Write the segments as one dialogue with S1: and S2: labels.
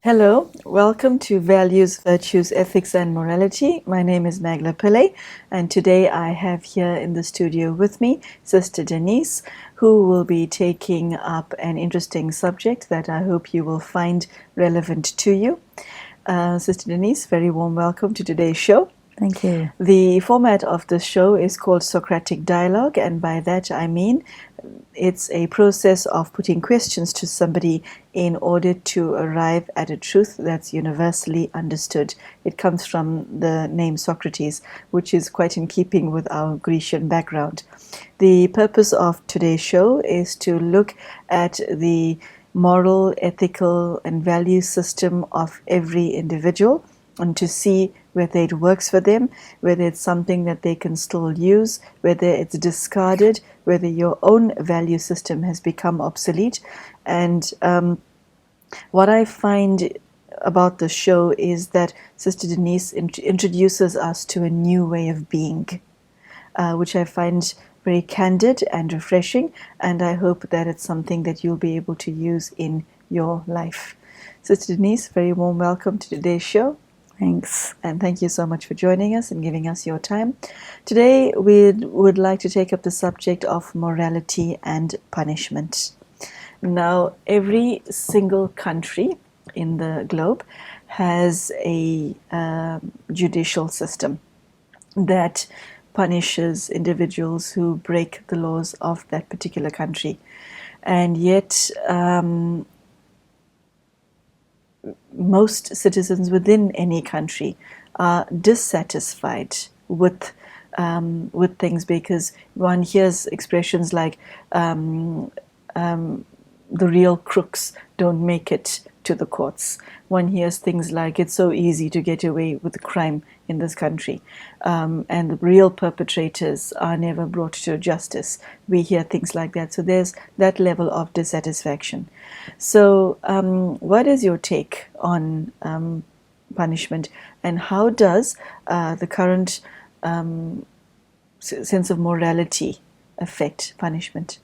S1: Hello, welcome to Values, Virtues, Ethics and Morality. My name is Magla Pillay, and today I have here in the studio with me Sister Denise, who will be taking up an interesting subject that I hope you will find relevant to you. Sister Denise, very warm welcome to today's show.
S2: Thank you.
S1: The format of the show is called Socratic Dialogue, and by that I mean it's a process of putting questions to somebody in order to arrive at a truth that's universally understood. It comes from the name Socrates, which is quite in keeping with our Grecian background. The purpose of today's show is to look at the moral, ethical, and value system of every individual and to see whether it works for them, whether it's something that they can still use, whether it's discarded, whether your own value system has become obsolete. And what I find about the show is that Sister Denise introduces us to a new way of being, which I find very candid and refreshing, and I hope that it's something that you'll be able to use in your life. Sister Denise, very warm welcome to today's show.
S2: Thanks.
S1: And thank you so much for joining us and giving us your time. Today we would like to take up the subject of morality and punishment. Now, every single country in the globe has a judicial system that punishes individuals who break the laws of that particular country. And yet, most citizens within any country are dissatisfied with things, because one hears expressions like the real crooks don't make it to the courts. One hears things like it's so easy to get away with crime in this country, and the real perpetrators are never brought to justice. We hear things like that. So there's that level of dissatisfaction. So what is your take on punishment, and how does the current sense of morality affect punishment?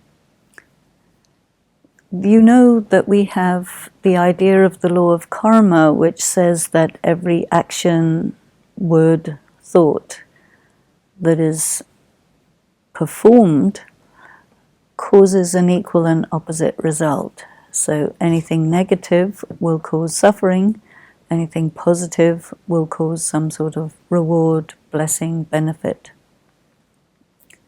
S2: You know that we have the idea of the law of karma, which says that every action, word, thought that is performed causes an equal and opposite result. So anything negative will cause suffering, anything positive will cause some sort of reward, blessing, benefit.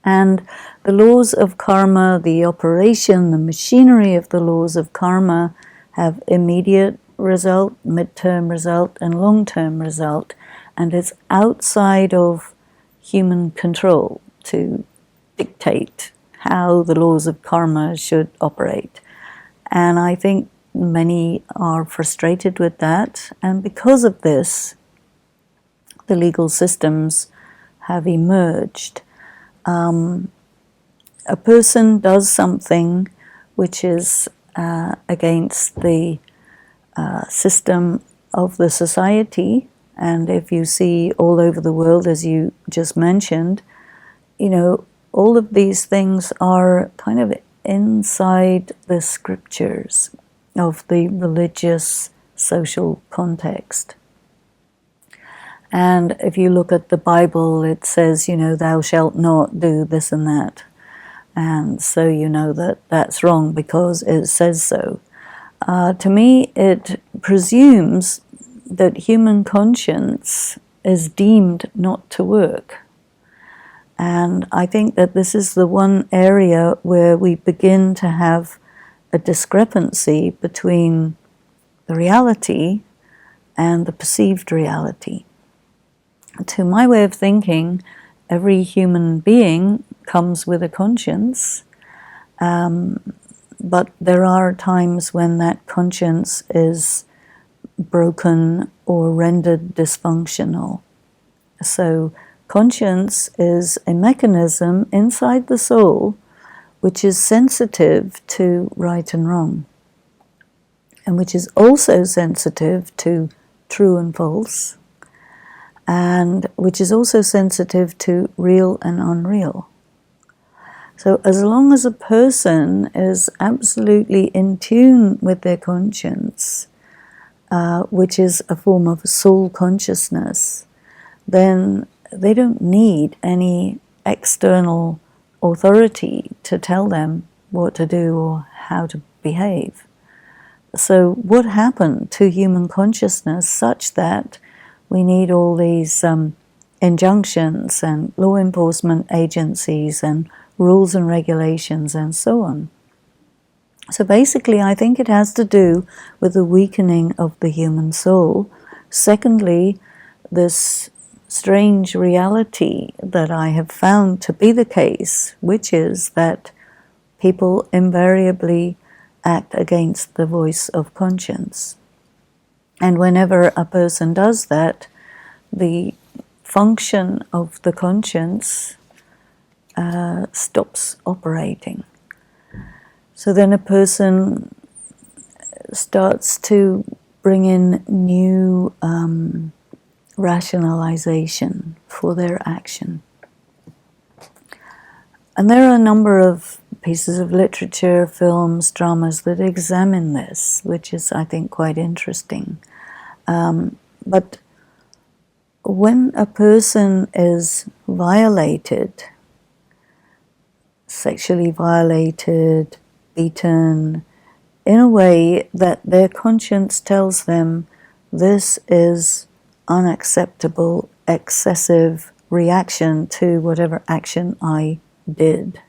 S2: And the laws of karma, the operation, the machinery of the laws of karma have immediate result, mid-term result, and long-term result. And it's outside of human control to dictate how the laws of karma should operate. And I think many are frustrated with that. And because of this, the legal systems have emerged. A person does something which is against the system of the society, and if you see all over the world, as you just mentioned, all of these things are kind of inside the scriptures of the religious social context. And if you look at the Bible, it says, thou shalt not do this and that. And so you know that that's wrong because it says so. To me, it presumes that human conscience is deemed not to work. And I think that this is the one area where we begin to have a discrepancy between the reality and the perceived reality. To my way of thinking, every human being comes with a conscience. But there are times when that conscience is broken or rendered dysfunctional. So conscience is a mechanism inside the soul which is sensitive to right and wrong, and which is also sensitive to true and false, and which is also sensitive to real and unreal. So as long as a person is absolutely in tune with their conscience, which is a form of soul consciousness, then they don't need any external authority to tell them what to do or how to behave. So what happened to human consciousness such that we need all these injunctions and law enforcement agencies and rules and regulations and so on? So basically, I think it has to do with the weakening of the human soul. Secondly, this strange reality that I have found to be the case, which is that people invariably act against the voice of conscience. And whenever a person does that, the function of the conscience stops operating. So then a person starts to bring in new rationalization for their action. And there are a number of pieces of literature, films, dramas that examine this, which is, I think, quite interesting. But when a person is violated, sexually violated, beaten, in a way that their conscience tells them this is unacceptable, excessive reaction to whatever action I did.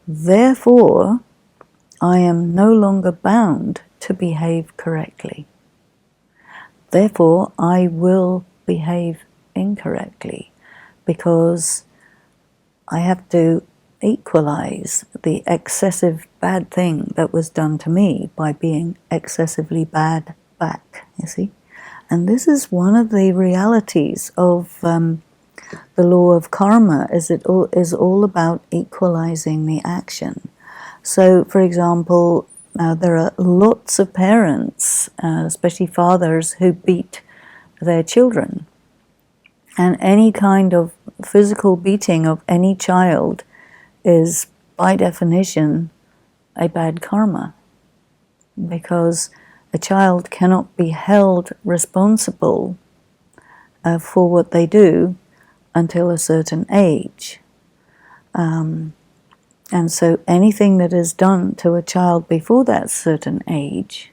S2: Therefore, I am no longer bound to behave correctly. Therefore, I will behave incorrectly because I have to equalize the excessive bad thing that was done to me by being excessively bad back, you see. And this is one of the realities of the law of karma, is it is all about equalizing the action. So, for example, there are lots of parents, especially fathers, who beat their children. And any kind of physical beating of any child is, by definition, a bad karma, because a child cannot be held responsible for what they do until a certain age. And so anything that is done to a child before that certain age,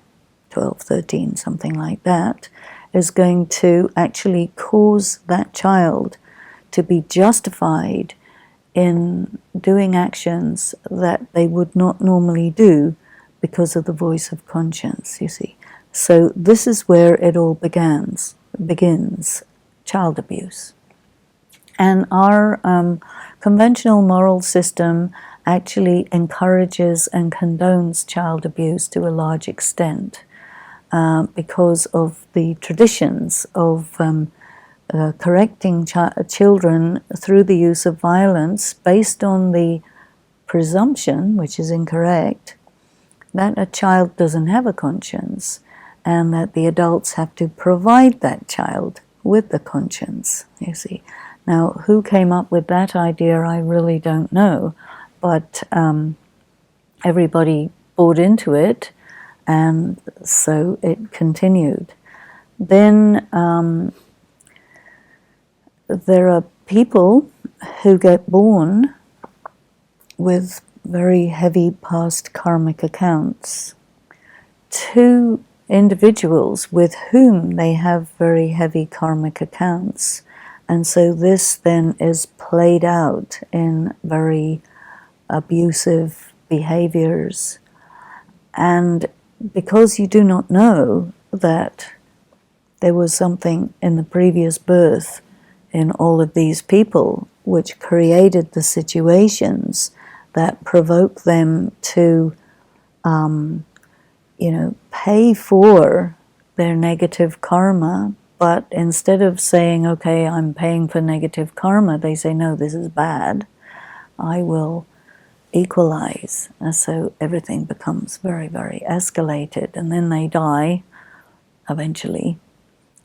S2: 12, 13, something like that, is going to actually cause that child to be justified in doing actions that they would not normally do because of the voice of conscience, you see. So this is where it all begins, child abuse. And our conventional moral system actually encourages and condones child abuse to a large extent because of the traditions of correcting children through the use of violence based on the presumption, which is incorrect, that a child doesn't have a conscience and that the adults have to provide that child with the conscience, you see. Now, who came up with that idea, I really don't know, but everybody bought into it, and so it continued. Then there are people who get born with very heavy past karmic accounts. Two individuals with whom they have very heavy karmic accounts, and so this then is played out in very abusive behaviors. And because you do not know that there was something in the previous birth in all of these people which created the situations that provoke them to pay for their negative karma, but instead of saying, okay, I'm paying for negative karma, they say, no, this is bad, I will equalize. And so everything becomes very, very escalated, and then they die eventually,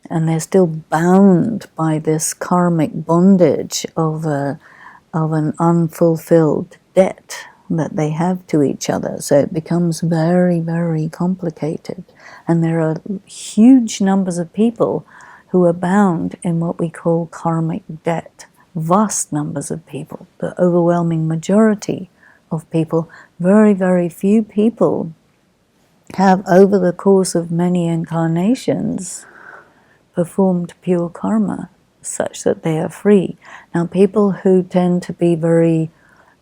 S2: and they're still bound by this karmic bondage of an unfulfilled debt that they have to each other. So it becomes very, very complicated. And there are huge numbers of people who are bound in what we call karmic debt. Vast numbers of people, the overwhelming majority of people. Very, very few people have, over the course of many incarnations, performed pure karma such that they are free. Now, people who tend to be very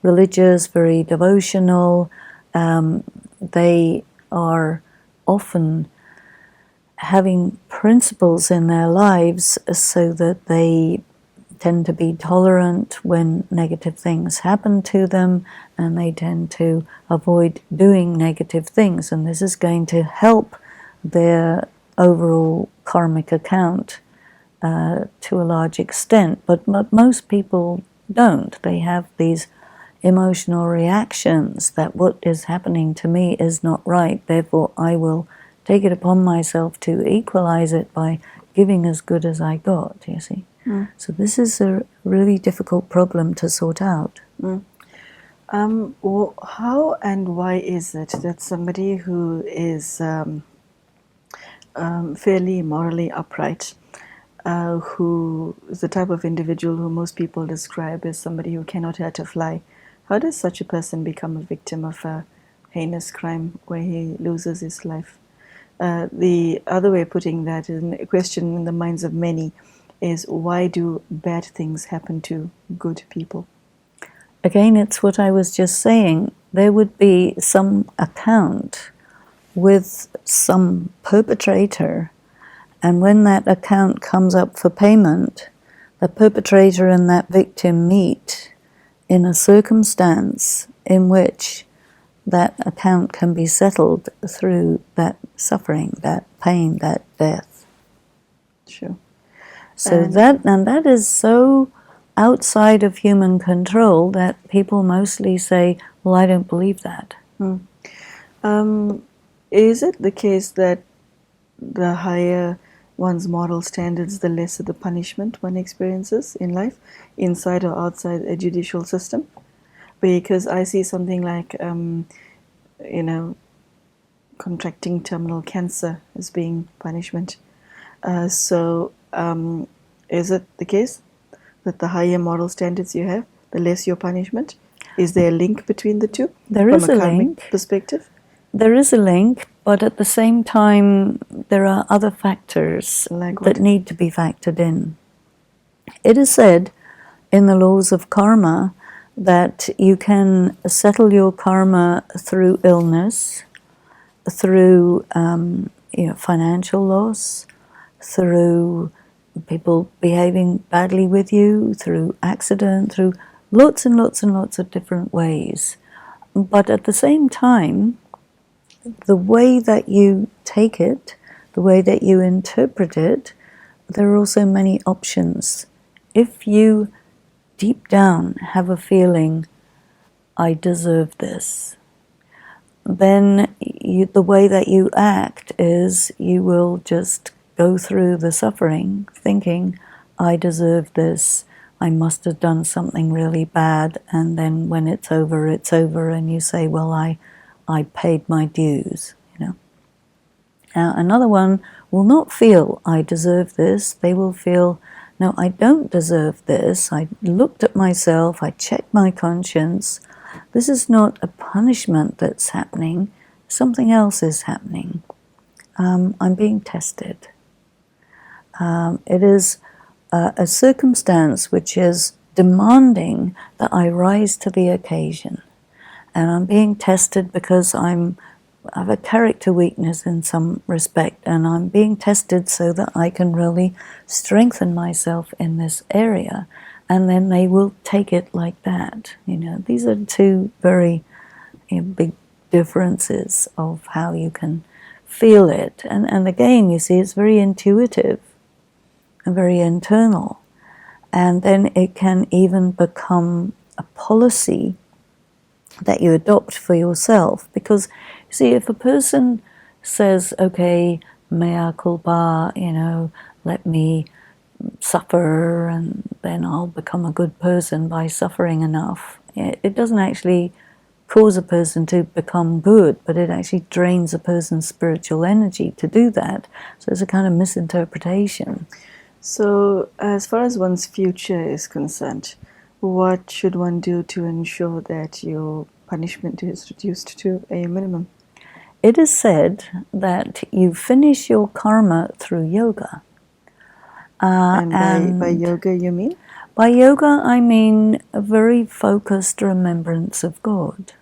S2: religious, very devotional, they are often having principles in their lives so that they tend to be tolerant when negative things happen to them, and they tend to avoid doing negative things. And this is going to help their overall karmic account to a large extent. But most people don't. They have these emotional reactions that what is happening to me is not right, therefore I will take it upon myself to equalize it by giving as good as I got, you see. So this is a really difficult problem to sort out.
S1: How and why is it that somebody who is fairly morally upright, who is the type of individual who most people describe as somebody who cannot hurt a fly, how does such a person become a victim of a heinous crime where he loses his life? The other way of putting that, is a question in the minds of many, is why do bad things happen to good people?
S2: Again, it's what I was just saying. There would be some account with some perpetrator, and when that account comes up for payment, the perpetrator and that victim meet in a circumstance in which that account can be settled through that suffering, that pain, that death.
S1: Sure.
S2: So that is so outside of human control that people mostly say, well, I don't believe that.
S1: Is it the case that the higher one's moral standards, the lesser the punishment one experiences in life, inside or outside a judicial system? Because I see something like, contracting terminal cancer as being punishment. Is it the case that the higher moral standards you have, the less your punishment? Is there a link between the two?
S2: There is
S1: from
S2: a
S1: karmic
S2: link.
S1: perspective?
S2: There is a link, but at the same time, there are other factors
S1: Like
S2: that
S1: what?
S2: need to be factored in. It is said in the laws of karma that you can settle your karma through illness, through financial loss, through people behaving badly with you, through accident, through lots and lots and lots of different ways. But at the same time, the way that you take it, the way that you interpret it, there are also many options. If you deep down have a feeling, I deserve this, then the way that you act is you will just go through the suffering thinking, I deserve this, I must have done something really bad, and then when it's over, and you say, well, I paid my dues, Now, another one will not feel, I deserve this. They will feel, no, I don't deserve this. I looked at myself, I checked my conscience. This is not a punishment that's happening. Something else is happening. I'm being tested. It is a circumstance which is demanding that I rise to the occasion. And I'm being tested because I have a character weakness in some respect, and I'm being tested so that I can really strengthen myself in this area. And then they will take it like that. These are two very big differences of how you can feel it. And again, you see, it's very intuitive and very internal. And then it can even become a policy that you adopt for yourself. Because, you see, if a person says, okay, mea culpa, let me suffer and then I'll become a good person by suffering enough, it doesn't actually cause a person to become good, but it actually drains a person's spiritual energy to do that. So it's a kind of misinterpretation.
S1: So, as far as one's future is concerned, what should one do to ensure that your punishment is reduced to a minimum?
S2: It is said that you finish your karma through yoga.
S1: And by yoga, you mean?
S2: By yoga, I mean a very focused remembrance of God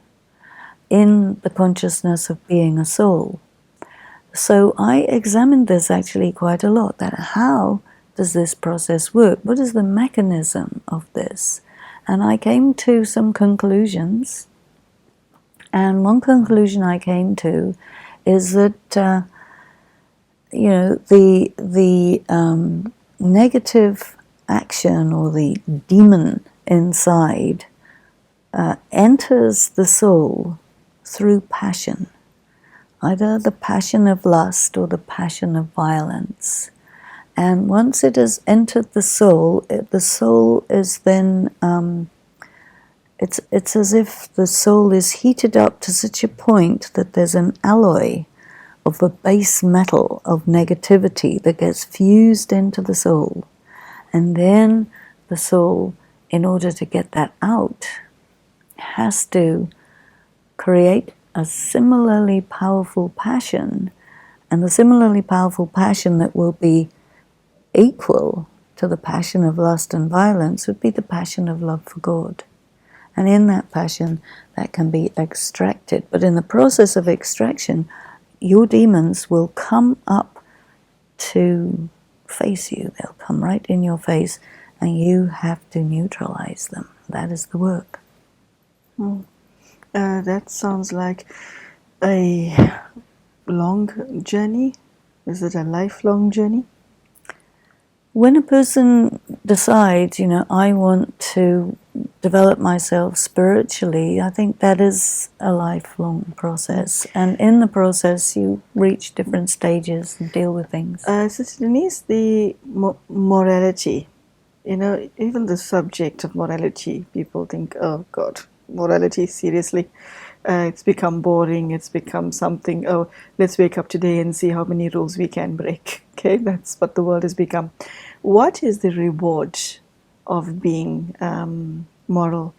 S2: in the consciousness of being a soul. So I examined this actually quite a lot, that how does this process work? What is the mechanism of this? And I came to some conclusions. And one conclusion I came to is that, the negative action or the demon inside enters the soul through passion, either the passion of lust or the passion of violence. And once it has entered the soul is then, it's as if the soul is heated up to such a point that there's an alloy of a base metal of negativity that gets fused into the soul. And then the soul, in order to get that out, has to create a similarly powerful passion, and the similarly powerful passion that will be equal to the passion of lust and violence would be the passion of love for God. And in that passion, that can be extracted. But in the process of extraction, your demons will come up to face you. They'll come right in your face, and you have to neutralize them. That is the work.
S1: That sounds like a long journey. Is it a lifelong journey?
S2: When a person decides, I want to develop myself spiritually, I think that is a lifelong process. And in the process, you reach different stages and deal with things.
S1: Sister Denise, the morality, even the subject of morality, people think, oh God, morality, seriously? It's become boring, it's become something, oh, let's wake up today and see how many rules we can break. Okay, that's what the world has become. What is the reward of being moral?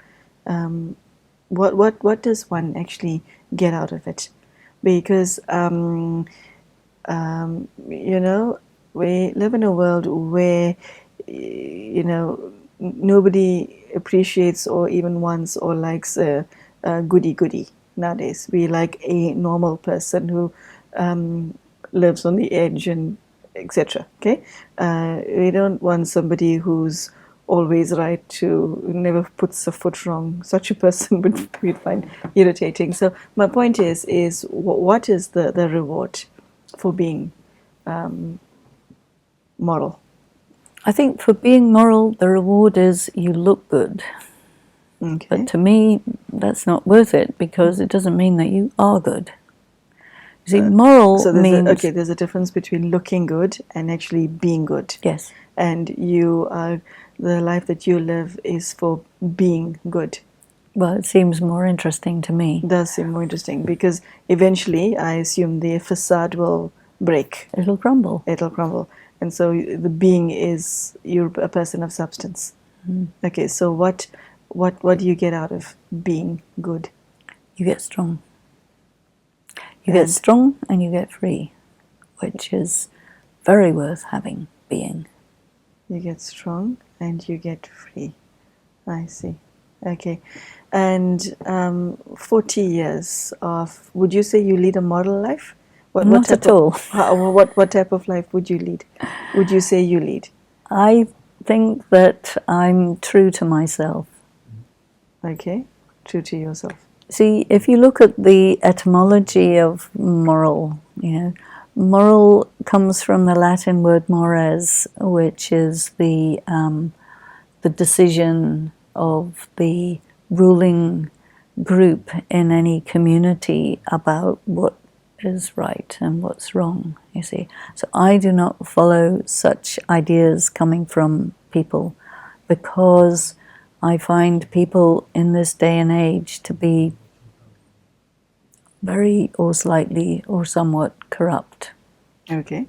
S1: What does one actually get out of it? Because we live in a world where nobody appreciates or even wants or likes a goody nowadays. We like a normal person who lives on the edge and etc. Okay, we don't want somebody who's always right, who never puts a foot wrong. Such a person we'd find irritating. So my point is what is the reward for being moral?
S2: I think for being moral, the reward is you look good.
S1: Okay.
S2: But to me, that's not worth it, because it doesn't mean that you are good. You see, moral means...
S1: there's a difference between looking good and actually being good.
S2: Yes.
S1: And the life that you live is for being good.
S2: Well, it seems more interesting to me.
S1: It does seem more interesting, because eventually, I assume the facade will break.
S2: It'll crumble.
S1: It'll crumble. And so the being is, you're a person of substance.
S2: Mm.
S1: Okay, so what do you get out of being good?
S2: You get strong. You get strong and you get free, which is very worth having, being.
S1: You get strong and you get free. I see. Okay. And 40 years of, would you say you lead a model life?
S2: Not at all.
S1: What type of life would you lead? Would you say you lead?
S2: I think that I'm true to myself.
S1: Okay. True to yourself.
S2: See, if you look at the etymology of moral, moral comes from the Latin word mores, which is the decision of the ruling group in any community about what is right and what's wrong, you see. So I do not follow such ideas coming from people because I find people in this day and age to be very or slightly or somewhat corrupt.
S1: Okay.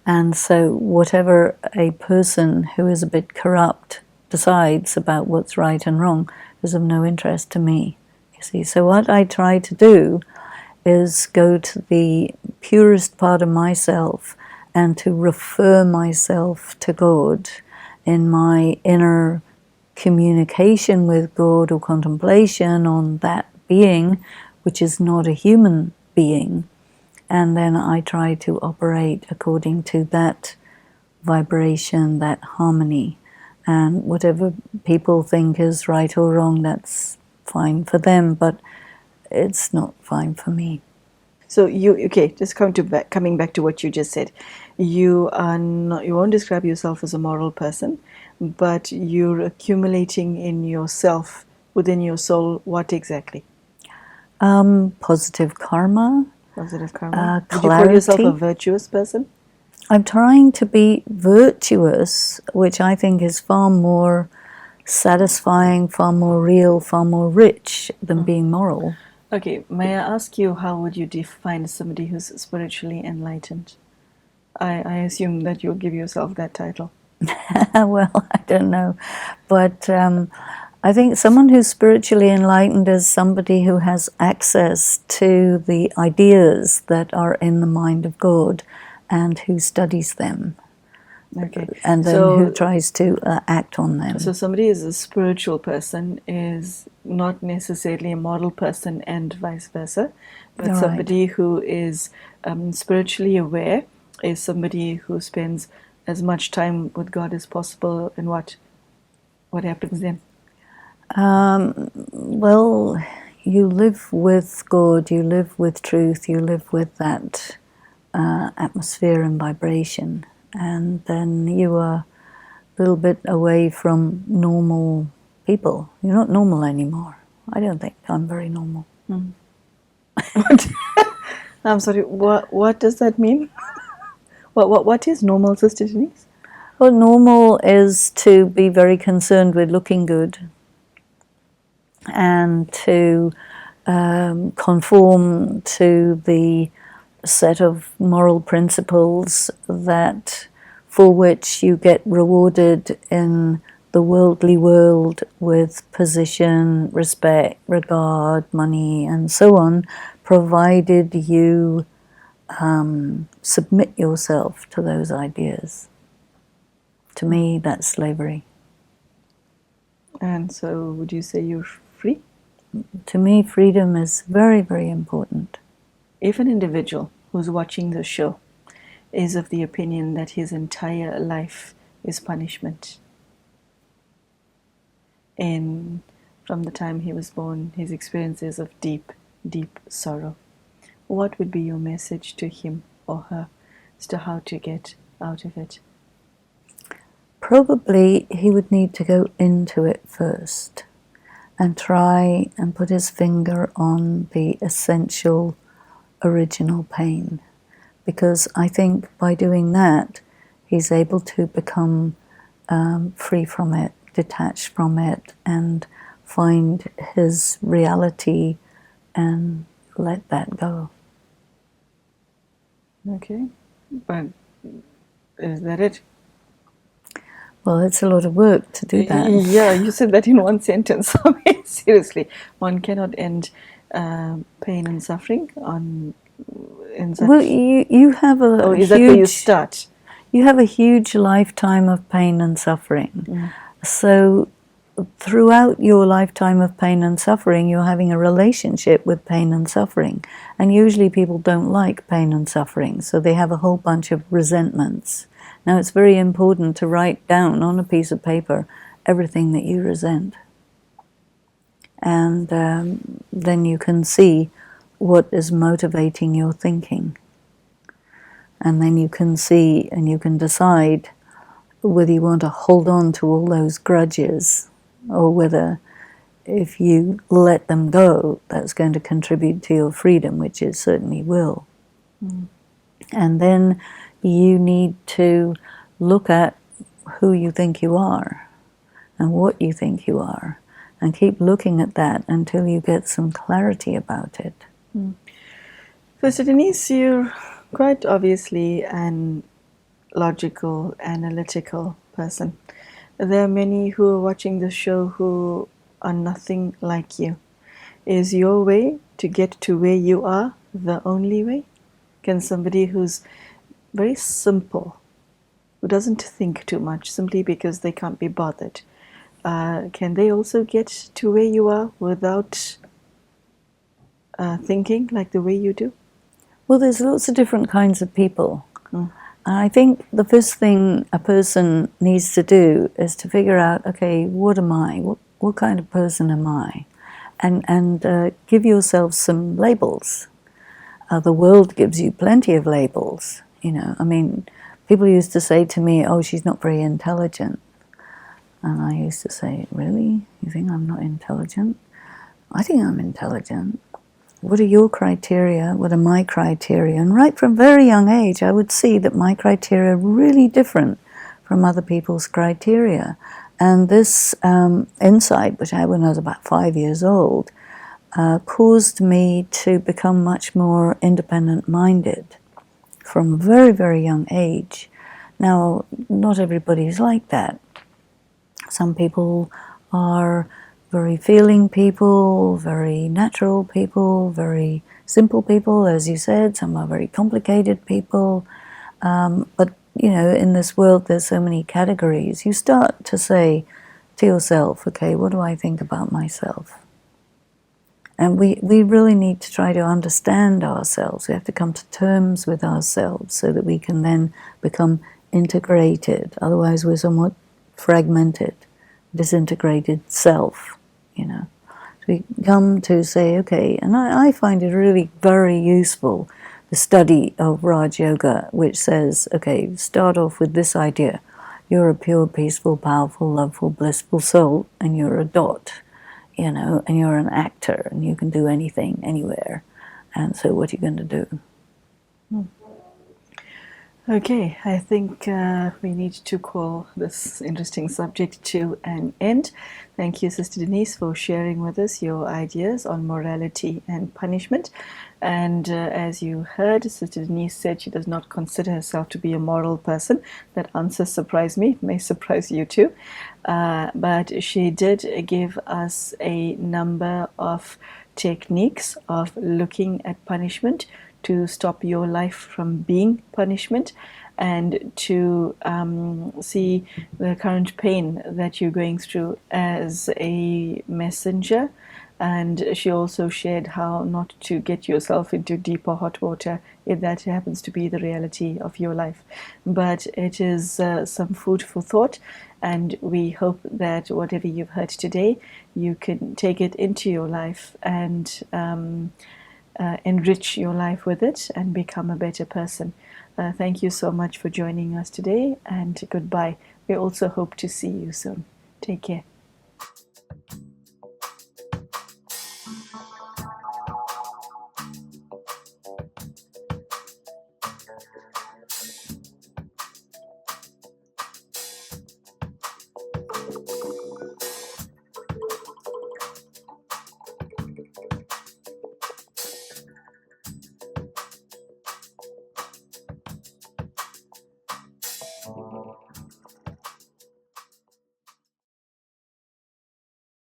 S2: And so whatever a person who is a bit corrupt decides about what's right and wrong is of no interest to me, you see. So what I try to do is go to the purest part of myself and to refer myself to God in my inner communication with God or contemplation on that being, which is not a human being. And then I try to operate according to that vibration, that harmony. And whatever people think is right or wrong, that's fine for them, but it's not fine for me.
S1: So just coming back to what you just said. You are not, you won't describe yourself as a moral person, but you're accumulating in yourself, within your soul, what exactly?
S2: Positive karma,
S1: Positive karma. Would you call
S2: clarity.
S1: yourself a virtuous person?
S2: I'm trying to be virtuous, which I think is far more satisfying, far more real, far more rich than being moral.
S1: Okay, may I ask you, how would you define somebody who's spiritually enlightened? I assume that you'll give yourself that title.
S2: Well, I don't know. But I think someone who's spiritually enlightened is somebody who has access to the ideas that are in the mind of God and who studies them.
S1: Okay.
S2: And then who tries to act on them.
S1: So somebody who's a spiritual person is not necessarily a moral person and vice versa, but
S2: Right.
S1: Somebody who is spiritually aware is somebody who spends as much time with God as possible. And what happens then?
S2: Well, you live with God, you live with truth, you live with that atmosphere and vibration, and then you are a little bit away from normal people. You're not normal anymore. I don't think I'm very normal.
S1: I'm sorry, what does that mean? What is normal, Sister Denise?
S2: Well, normal is to be very concerned with looking good and to conform to the set of moral principles that for which you get rewarded in the worldly world with position, respect, regard, money, and so on, provided you submit yourself to those ideas. To me, that's slavery.
S1: And so would you say you're free?
S2: To me, freedom is very, very important.
S1: If an individual who's watching the show is of the opinion that his entire life is punishment, and from the time he was born, his experiences of deep, deep sorrow, what would be your message to him or her as to how to get out of it?
S2: Probably he would need to go into it first and try and put his finger on the essential original pain, because I think by doing that he's able to become free from it, detached from it, and find his reality and let that go.
S1: Okay, but is that it?
S2: Well, it's a lot of work to do that.
S1: Yeah, you said that in one sentence. I mean, seriously, one cannot end pain and suffering in such.
S2: Well, you have a
S1: Or is
S2: huge,
S1: that where you start?
S2: You have a huge lifetime of pain and suffering. So throughout your lifetime of pain and suffering, you're having a relationship with pain and suffering. And usually people don't like pain and suffering, so they have a whole bunch of resentments. Now, it's very important to write down on a piece of paper everything that you resent. and then you can see what is motivating your thinking. And then you can see and you can decide whether you want to hold on to all those grudges, or whether if you let them go, that's going to contribute to your freedom, which it certainly will. And then you need to look at who you think you are and what you think you are, and keep looking at that until you get some clarity about it.
S1: Sister Denise, you're quite obviously an logical, analytical person. There are many who are watching the show who are nothing like you. Is your way to get to where you are the only way? Can somebody who's very simple, who doesn't think too much simply because they can't be bothered, can they also get to where you are without thinking like the way you do?
S2: Well, there's lots of different kinds of people. And I think the first thing a person needs to do is to figure out, okay, what am I? What kind of person am I? And give yourself some labels. The world gives you plenty of labels. You know, I mean, people used to say to me, oh, she's not very intelligent. And I used to say, really? You think I'm not intelligent? I think I'm intelligent. What are your criteria? What are my criteria? And right from a very young age, I would see that my criteria are really different from other people's criteria. And this insight, which I had when I was about 5 years old, caused me to become much more independent-minded from a very, very young age. Now, not everybody is like that. Some people are very feeling people, very natural people, very simple people, as you said. Some are very complicated people. But, you know, in this world, there's so many categories. You start to say to yourself, okay, what do I think about myself? And we really need to try to understand ourselves. We have to come to terms with ourselves so that we can then become integrated. Otherwise, we're somewhat fragmented, disintegrated self, you know. So we come to say, okay, and I find it really very useful, the study of Raj Yoga, which says, okay, start off with this idea. You're a pure, peaceful, powerful, loveful, blissful soul, and you're a dot. You know, and you're an actor, and you can do anything, anywhere. And so what are you going to do?
S1: Okay, I think we need to call this interesting subject to an end. Thank you, Sister Denise, for sharing with us your ideas on morality and punishment. And as you heard, Sister Denise said she does not consider herself to be a moral person. That answer surprised me. It may surprise you too. But she did give us a number of techniques of looking at punishment to stop your life from being punishment, and to see the current pain that you're going through as a messenger. And she also shared how not to get yourself into deep or hot water if that happens to be the reality of your life. But it is some food for thought, and we hope that whatever you've heard today, you can take it into your life and enrich your life with it and become a better person. Thank you so much for joining us today, and goodbye. We also hope to see you soon. Take care.